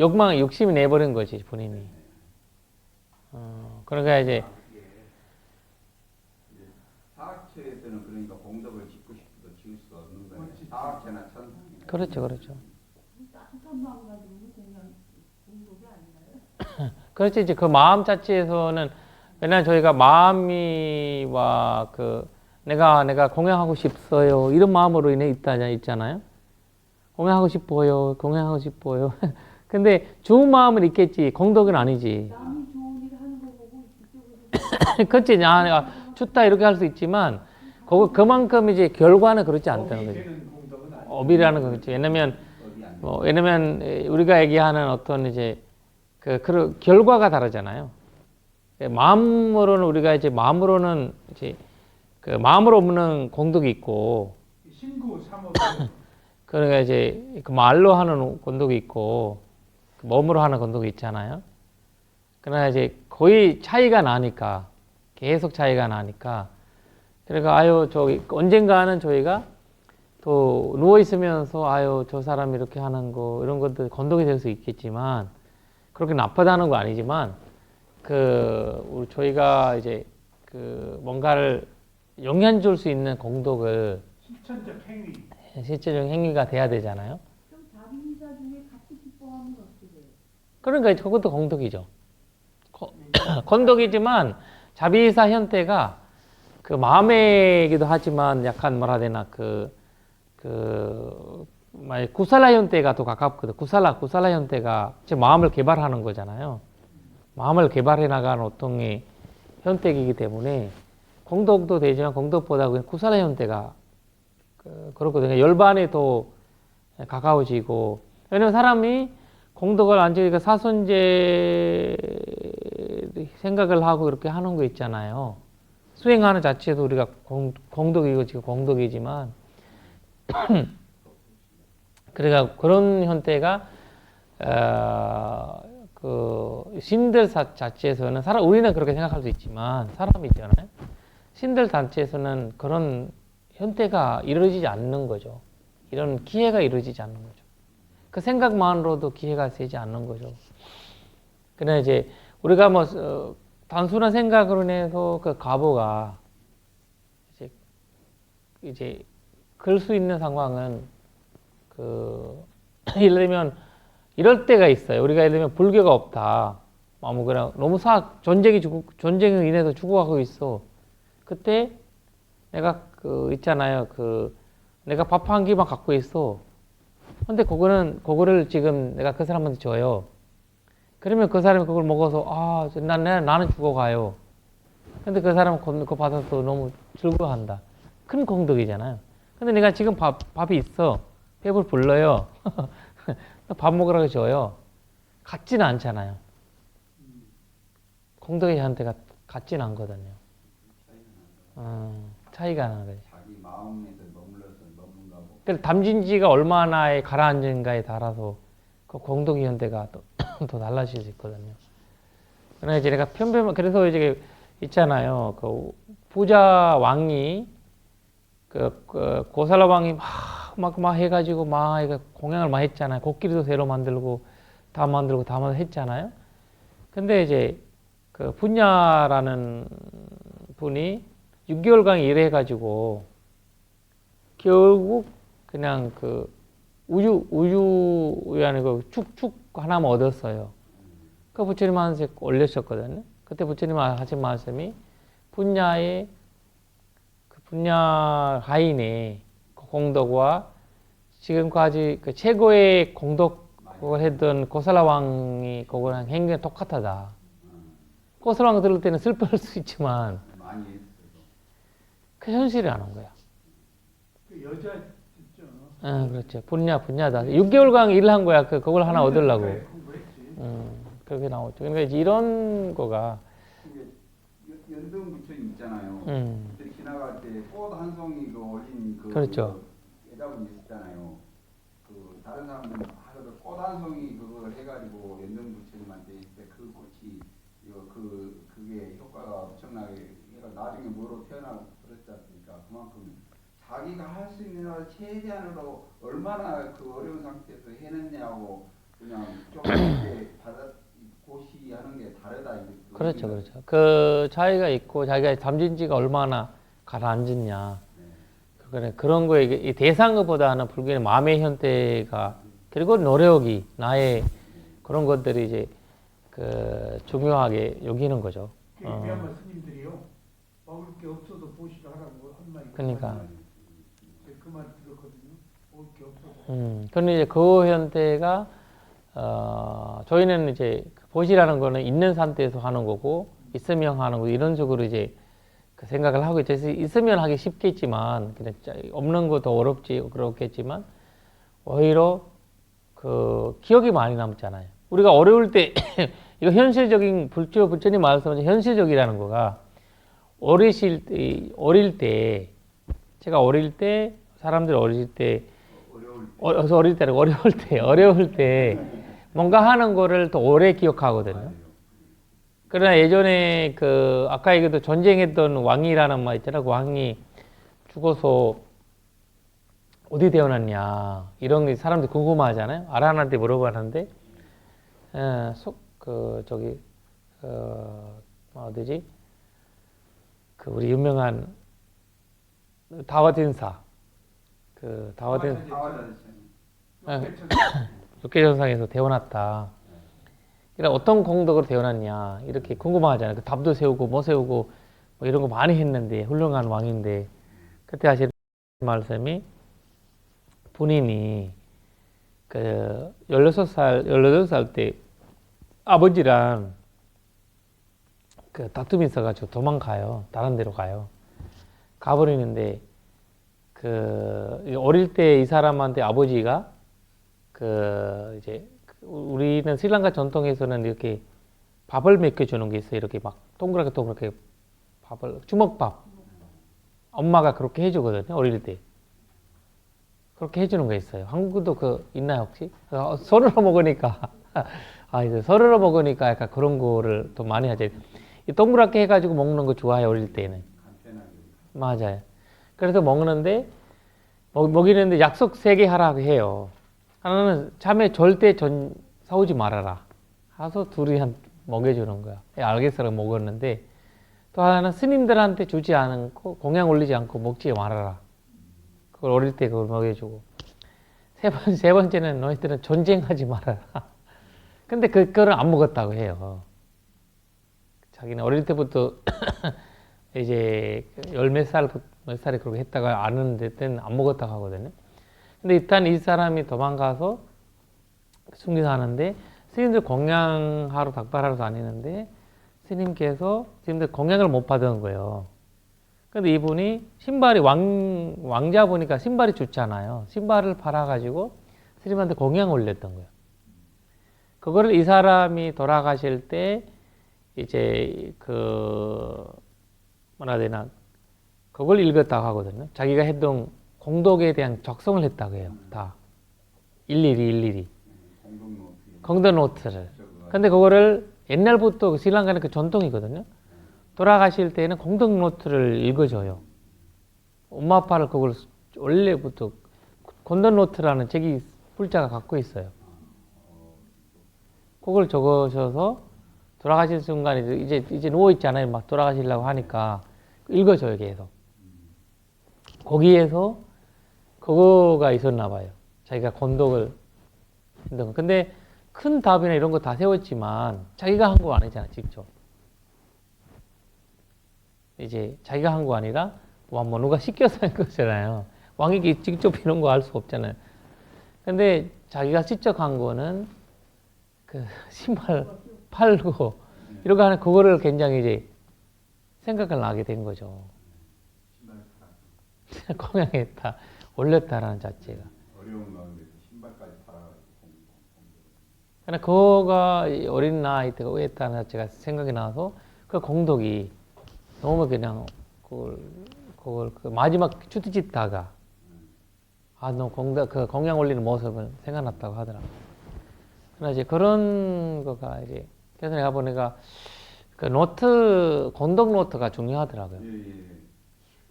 욕심이 내버린 거지 본인이. 그러니까 이제 사학처에서는 그러니까 공덕을 짓고 싶어도 지을 수가 없는 거예요. 사학처나 천상이나. 그렇죠. 따뜻한 마음 가지고 그냥 공덕이 아닌가요? 그렇지 이제 그 마음 자체에서는 왜냐면 저희가 마음이와 내가 공양하고 싶어요 이런 마음으로 있잖아요. 공양하고 싶어요. 근데 좋은 마음은 있겠지. 공덕은 아니지. 남이 좋은 일 하는 거 보고 이쪽으로 그렇지. 야, 춥다 이렇게 할 수 있지만 그만큼 이제 결과는 그렇지 않다는 거죠. 되는 공덕은 아니고. 업이라는 거 그렇죠. 왜냐면 어디 안 왜냐면 우리가 얘기하는 어떤 이제 그 결과가 다르잖아요. 마음으로는 우리가 이제 마음으로는 이제 그 마음으로 없는 공덕이 있고, 신구 삼업 그러니까 이제 그 말로 하는 공덕이 있고, 그 몸으로 하는 공덕이 있잖아요. 그러나 이제 거의 차이가 나니까 계속 차이가 나니까 그러니까 아유 저기 언젠가는 저희가 또 누워 있으면서 아유 저 사람이 이렇게 하는 거 이런 것들 건덕이 될 수 있겠지만 그렇게 나쁘다는 거 아니지만 우리 저희가 이제 그 뭔가를 영향 줄 수 있는 공덕을 실천적 행위. 실제적인 행위가 돼야 되잖아요. 좀 자비인사 중에 갖고 싶어하면 어떻게 돼요? 그러니까 그것도 공덕이죠. 건덕이지만 자비사 현태가 그 마음이기도 하지만 약간 뭐라 해야 되나 구살라 현태가 더 가깝거든. 구살라 현태가 제 마음을 개발하는 거잖아요. 마음을 개발해 나가는 어떤 게 현택이기 때문에 공덕도 되지만 공덕보다 그냥 구살라 현태가 그렇거든요. 열반에 더 가까워지고 왜냐면 사람이 공덕을 안 지으니까 사선제 생각을 하고 그렇게 하는 거 있잖아요. 수행하는 자체도 우리가 공덕이고 지금 공덕이지만 그러니까 그런 형태가 그 신들 자체에서는 우리는 그렇게 생각할 수 있지만 사람이 있잖아요. 신들 단체에서는 그런 형태가 이루어지지 않는 거죠. 이런 기회가 이루어지지 않는 거죠. 그 생각만으로도 기회가 되지 않는 거죠. 그러나 이제 우리가 단순한 생각으로 인해서 그 가보가 이제 그럴 수 있는 상황은 예를 들면 이럴 때가 있어요. 우리가 예를 들면 불교가 없다. 그냥 너무 전쟁으로 인해서 죽어가고 있어. 그때 내가 있잖아요. 내가 밥 한 끼만 갖고 있어. 근데 그거를 지금 내가 그 사람한테 줘요. 그러면 그 사람이 그걸 먹어서 나는 죽어가요. 근데 그 사람은 그거 받아서 너무 즐거워한다. 큰 공덕이잖아요. 근데 내가 지금 밥이 있어. 배불 불러요. 밥 먹으라고 줘요. 같지는 않잖아요. 공덕의 형태가 같지는 않거든요. 차이가 나는 거지. 자기 마음에서 머문가 보고. 그래서 담진지가 얼마나 가라앉은가에 따라서 그 공덕의 현대가 더 달라질 수 있거든요. 그러나 이제 내가 그래서 이제 있잖아요. 그 부자 왕이 고살라 왕이 막 해가지고 공양을 많이 했잖아요. 곡기리도 새로 만들고 다 했잖아요. 근데 이제 그 분야라는 분이 6개월간 일해가지고 결국 그냥 우유라는 축 하나만 얻었어요. 그 부처님한테 올렸었거든요. 그때 부처님 하신 말씀이 분야 하인의 공덕과 지금까지 그 최고의 공덕을 했던 고살라 왕이 그거랑 행동이 똑같하다. 고살라 왕 들을 때는 슬퍼할 수 있지만 많이 했어요. 그 현실이라는 거야. 그 여자 있죠. 그렇죠. 분야다. 6개월간 일을 한 거야. 그걸 하나 얻으려고. 공부했지. 그렇게 나오죠. 그러니까 이제 이런 거가 연등 부처님 있잖아요. 그때 지나갈 때 꽃 한 송이 올린 그렇죠. 여자분 있었잖아요. 다른 사람들은 꽃 한 송이 그걸 해가지고 연등 부처님한테 있을 때 그 꽃이 그게 효과가 엄청나게 나중에 뭐로 태어나고 그랬지 않습니까? 그만큼 자기가 할 수 있는 한 최대한으로 얼마나 그 어려운 상태에서 해냈냐고 그냥 조금 이렇게 고시하는 게 다르다. 그렇죠. 그 차이가 있고 자기가 담진지가 얼마나 가라앉았냐. 그런 거에 이 대상보다는 불교의 마음의 현태가 그리고 노력이 나의 그런 것들이 이제 중요하게 여기는 거죠. 미얀마 스님들이요. 먹을 게 없어도 보시를 하라고 한 말이. 그러니까. 그 말 들었거든요. 먹을 게 없어서. 그런데 이제 그 현태가 저희는 이제 보시라는 거는 있는 상태에서 하는 거고 있으면 하는 거 이런 식으로 이제 그 생각을 하고 있죠. 그래서 있으면 하기 쉽겠지만 그냥 없는 거 더 어렵지 그렇겠지만 오히려 그 기억이 많이 남잖아요. 우리가 어려울 때 이거 현실적인 부처님 말씀은 현실적이라는 거가 어릴 때 제가 어릴 때 사람들 어릴 때 어려울 때 뭔가 하는 거를 더 오래 기억하거든요. 그러나 예전에 그 아까 얘기도 전쟁했던 왕이라는 말 있잖아요. 그 왕이 죽어서 어디 태어났냐 이런 게 사람들이 궁금하잖아요. 아란한테 물어봤는데 어디지? 그 우리 유명한 다와딘사 육계전상에서 태어났다. 그러니까 어떤 공덕으로 태어났냐 이렇게 궁금하잖아요. 그 답도 세우고 뭐 세우고 뭐 이런 거 많이 했는데 훌륭한 왕인데 그때 하시는 말씀이 본인이 그 18살 때 아버지랑 그 다툼이 있어가지고 도망가요. 다른 데로 가요. 가버리는데 그 어릴 때 이 사람한테 아버지가 이제 우리는 스리랑카 전통에서는 이렇게 밥을 먹여주는 게 있어요. 이렇게 막 동그랗게 밥을 주먹밥. 엄마가 그렇게 해주거든요. 어릴 때. 그렇게 해주는 거 있어요. 한국도 있나요 혹시? 서르러 먹으니까 이제 서르러 먹으니까 약간 그런 거를 더 많이 하죠. 이 동그랗게 해가지고 먹는 거 좋아해요. 어릴 때는. 맞아요. 그래서 먹이는데 약속 3개 하라고 해요. 하나는 자매 절대 싸우지 말아라. 하서 둘이 먹여주는 거야. 알겠어라고 먹었는데 또 하나는 스님들한테 주지 않고 공양 올리지 않고 먹지 말아라. 그걸 어릴 때 그걸 먹여주고 세 번째는 너희들은 전쟁하지 말아라. 근데 그거를 안 먹었다고 해요. 자기는 어릴 때부터 이제 몇 살에 그렇게 했다가 아는데 때는 안 먹었다고 하거든요. 근데 일단 이 사람이 도망가서 승리하는데 스님들 공양하러 닭발하러 다니는데 스님들 공양을 못 받은 거예요. 근데 이분이 신발이 왕자 보니까 신발이 좋잖아요. 신발을 팔아가지고 스님한테 공양 올렸던 거예요. 그거를 이 사람이 돌아가실 때 이제 그걸 읽었다고 하거든요. 자기가 했던 공덕에 대한 적성을 했다고 해요. 다 일일이 공덕 노트를. 근데 그거를 옛날부터 스리랑카는 그 전통이거든요. 돌아가실 때는 공덕 노트를 읽어줘요. 엄마 아빠를 그걸 원래부터 공덕 노트라는 책이 불자가 갖고 있어요. 그걸 적으셔서 돌아가실 순간에 이제 누워 있잖아요. 막 돌아가시려고 하니까 읽어줘요 계속. 거기에서 그거가 있었나 봐요. 자기가 건덕을 근데 큰 답이나 이런 거 다 세웠지만 자기가 한 거 아니잖아 직접. 이제 자기가 한 거 아니라 뭐 누가 시켜서 한 거잖아요. 왕이 직접 이런 거 할 수 없잖아요. 근데 자기가 직접 한 거는 그 신발 팔고 이런 거 하는 그거를 굉장히 이제 생각을 하게 된 거죠. 공양했다, 올렸다라는 자체가. 어려운 가운데서 신발까지 팔아가지고 그러니까 그거가 어린 나이 때가 했다는 자체가 생각이 나서 그 공덕이 너무 그냥 그걸 그 마지막 추트짓다가 너무 공양 올리는 모습을 생각났다고 하더라고요. 그러나 이제 그런 거가 이제 그래서 내가 보니까 그 공덕 노트가 중요하더라고요.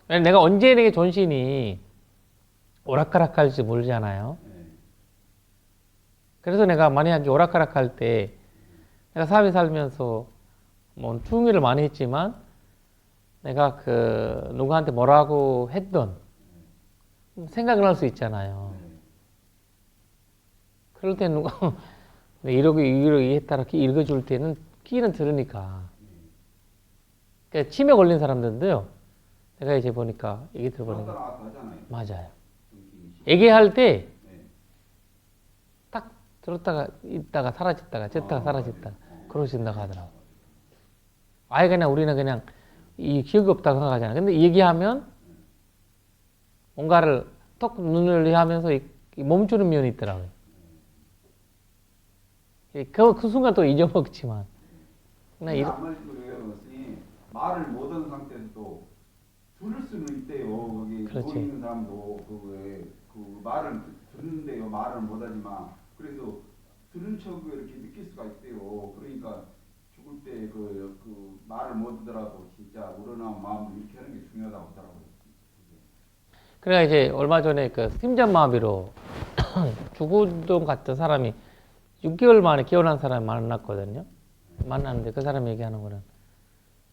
왜냐면 내가 언제 내게 존신이 오락가락할지 모르잖아요. 그래서 내가 만약에 오락가락할 때 내가 사회 살면서 뭐 충의를 많이 했지만 내가 누구한테 뭐라고 했던 생각을 할 수 있잖아요. 그럴 때 누가 이러기 했다 이렇게 읽어줄 때는 끼는 들으니까. 그러니까 치매 걸린 사람들도요. 내가 이제 보니까 얘기 들어보니까 맞아요. 얘기할 때 딱 들었다가 있다가 사라졌다가 졌다가 사라졌다가 그러신다고 하더라고. 아예 그냥 우리는 그냥 이 기억이 없다고 생각하잖아. 근데 얘기하면 뭔가를 톡 눈을 하면서 이 멈추는 면이 있더라고요. 그 순간 또 잊어먹지만. 그냥 근데 아무리 그래요. 스님 말을 못하는 상태에서도 들을 수는 있대요. 거기 그렇지. 거기 있는 사람도 그 말을 듣는데요. 말을 못하지만 그래서 들은 척을 이렇게 느낄 수가 있대요. 그러니까 죽을 때 그 말을 못하더라도 진짜 우러나온 마음을 이렇게 하는 게 중요하다고 하더라고요. 그래가 이제 얼마 전에 그 심장마비로 죽었던 같은 사람이 6개월 만에 깨어난 사람을 만났거든요. 만났는데 그 사람이 얘기하는 거는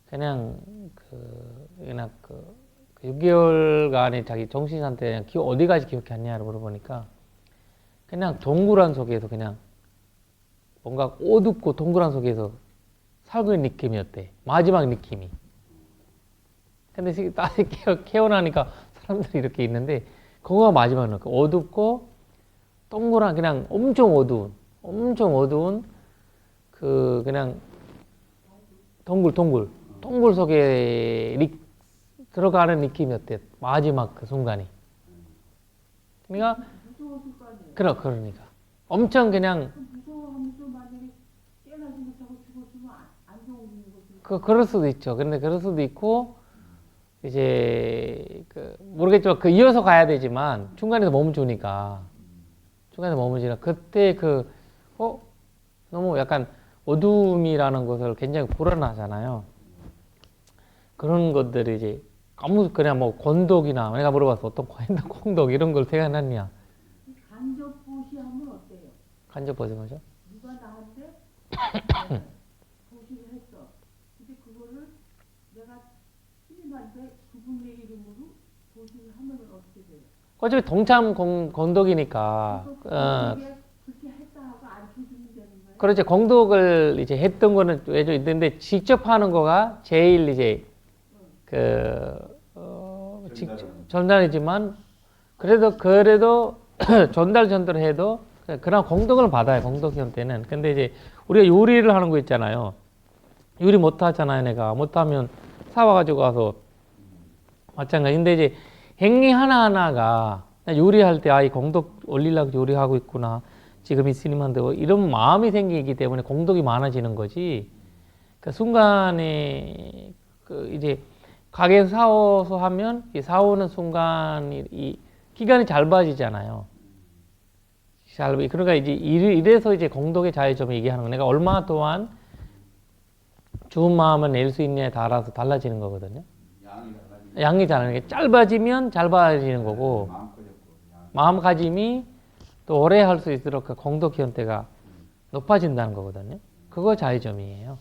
그냥 그 6개월간의 자기 정신 상태 그냥 어디까지 기억했냐를 물어보니까 그냥 동그란 속에서 그냥 뭔가 어둡고 동그란 속에서 살고 있는 느낌이었대. 마지막 느낌이. 근데 다시 깨어나니까 사람들이 이렇게 있는데 그거가 마지막 느낌. 어둡고 동그란 그냥 엄청 어두운 그 그냥 동굴 속에 들어가는 느낌이었대. 마지막 그 순간이. 그러니까 무서웠을 거 아니에요. 그러니까 엄청 그냥 무서워하면서 만약에 깨어나지 못하고 죽었으면 안 좋은 거지. 그럴 수도 있죠. 근데 그럴 수도 있고 이제 모르겠지만 이어서 가야 되지만 중간에서 멈추니까 그때 너무 약간 어둠이라는 것을 굉장히 불안하잖아요. 그런 것들이 이제 그냥 뭐 권독이나 내가 물어봤어. 어떤 권독 이런 걸 생각났냐? 간접보시하면 어때요? 간접보시 뭐죠? 누가 나한테 보시를 했어. 근데 그거를 내가 스님한테 그분의 이름으로 보시를 하면 어떻게 돼요? 어차피 동참 권독이니까. 그게 그렇게 했다 하고 안 쳐주면 되는 거예요? 그렇죠. 공독을 이제 했던 거는 왜죠? 있는데 직접 하는 거가 제일 이제 전달이지만 그래도 전달을 해도 그런 공덕을 받아요. 공덕형 때는. 근데 이제 우리가 요리를 하는 거 있잖아요. 요리 못 하잖아요. 내가 못하면 사와가지고 가서 마찬가지. 근데 이제 행위 하나하나가 요리할 때 이 공덕 올리려고 요리하고 있구나. 지금 이 스님한테 이런 마음이 생기기 때문에 공덕이 많아지는 거지. 그 순간에 이제 가게에서 사오서 하면 이 사오는 순간이 이 기간이 짧아지잖아요. 그러니까 이제 이래서 이제 공덕의 자유점을 얘기하는 거. 내가 얼마 동안 좋은 마음을 낼 수 있냐에 따라서 달라지는 거거든요. 양이 달라지는 게 짧아지면 짧아지는 거고 마음가짐이 또 오래 할 수 있도록 그 공덕 형태가 높아진다는 거거든요. 그거 자유점이에요.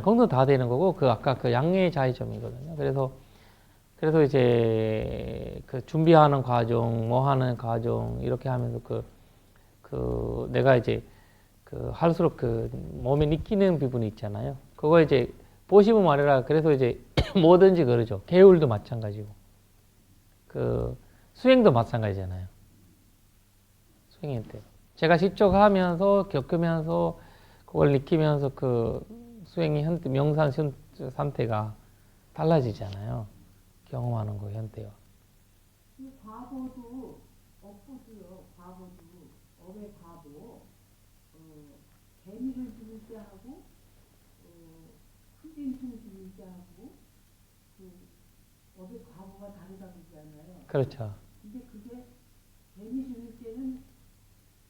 공덕 다 되는 거고 아까 그 양의 자유점이거든요. 그래서 이제 그 준비하는 과정, 뭐 하는 과정 이렇게 하면서 내가 이제 할수록 몸에 느끼는 부분이 있잖아요. 그거 이제 보시면 말이라 그래서 이제 뭐든지 그러죠. 계율도 마찬가지고 수행도 마찬가지잖아요. 수행할 때 제가 직접 하면서 겪으면서 그걸 느끼면서 수행이 명상 상태가 달라지잖아요. 경험하는 거 현대와. 과보도 업보도요. 업의 과보 개미를 죽일 때 하고 큰 짐승을 죽일 때 하고 업의 과보가 다르다고 그러잖아요. 그렇죠. 근데 그게 개미 죽일 때는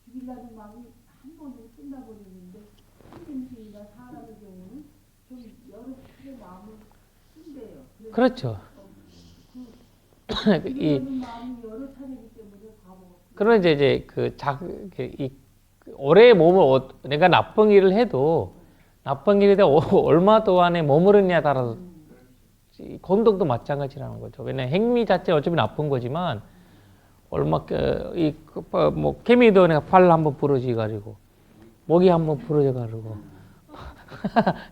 죽이려는 마음이 한 번으로 끝나버리는데 큰 짐승이나 사람의 경우는 좀 여러 차례 마음을 쓴대요. 그렇죠. 그런 이제 오래 몸을 내가 나쁜 일을 해도 나쁜 일에 얼마 동안에 머무르느냐에 따라서 건덕도 마찬가지라는 거죠. 왜냐면 행위 자체 어차피 나쁜 거지만 뭐 개미도 내가 팔 한번 부러지 가지고 목이 한번 부러져 가지고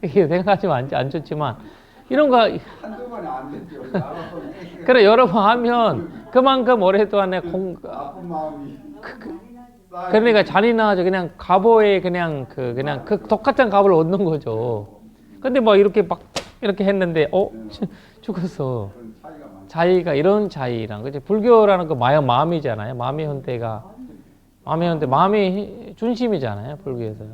이게 생각하시면 안 좋지만 이런 거 한두 번에 안 됐죠. 그래 여러 번 하면 그만큼 오랫동안에 나쁜 마음이 그러니까 잔인하죠. 그냥 갑오에 그냥 그 똑같은 갑을 얻는 거죠. 근데 뭐 이렇게 막 이렇게 했는데 죽었어. 그런 차이가 많죠. 자의가 이런 자의랑 그치? 불교라는 거 마음이잖아요. 마음의 마음이 중심이잖아요. 불교에서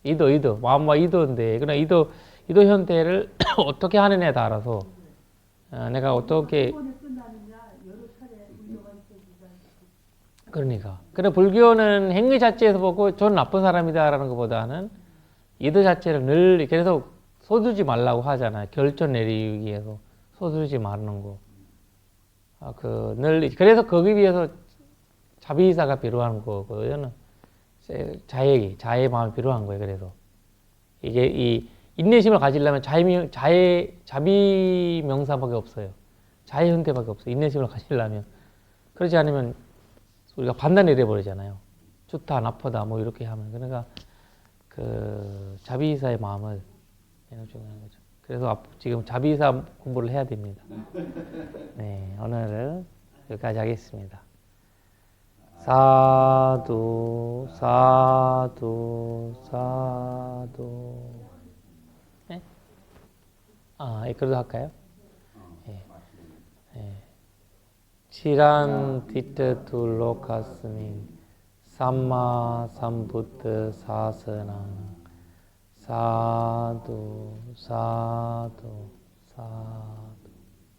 이도 마음과 이도인데 그러나 이도 현태를 어떻게 하느냐에 따라서 내가 어떻게 한 번에 끝나느냐 여러 차례 운동가 있어지다. 그러니까. 그래 불교는 행위 자체에서 보고 저는 나쁜 사람이다라는 것보다는 이도 자체를 늘 그래서 서두르지 말라고 하잖아요. 결정 내리기 위해서 서두르지 말는 거. 그래서 거기 위해서 자비의사가 필요한 거고요. 자의 마음이 필요한 거예요. 그래서 이게 이 인내심을 가지려면 자비 명사밖에 없어요. 자의 형태밖에 없어요. 인내심을 가지려면. 그렇지 않으면 우리가 판단 내려버리잖아요. 좋다, 나쁘다, 뭐 이렇게 하면. 그러니까 그 자비의사의 마음을 내는 중요한 거죠. 그래서 지금 자비의사 공부를 해야 됩니다. 네, 오늘은 여기까지 하겠습니다. 사두, 사두, 사두. 네? 그래도 할까요? 네. 네. 치란 디트 둘로카스민 삼마 삼부트 사스랑 사두 사두 사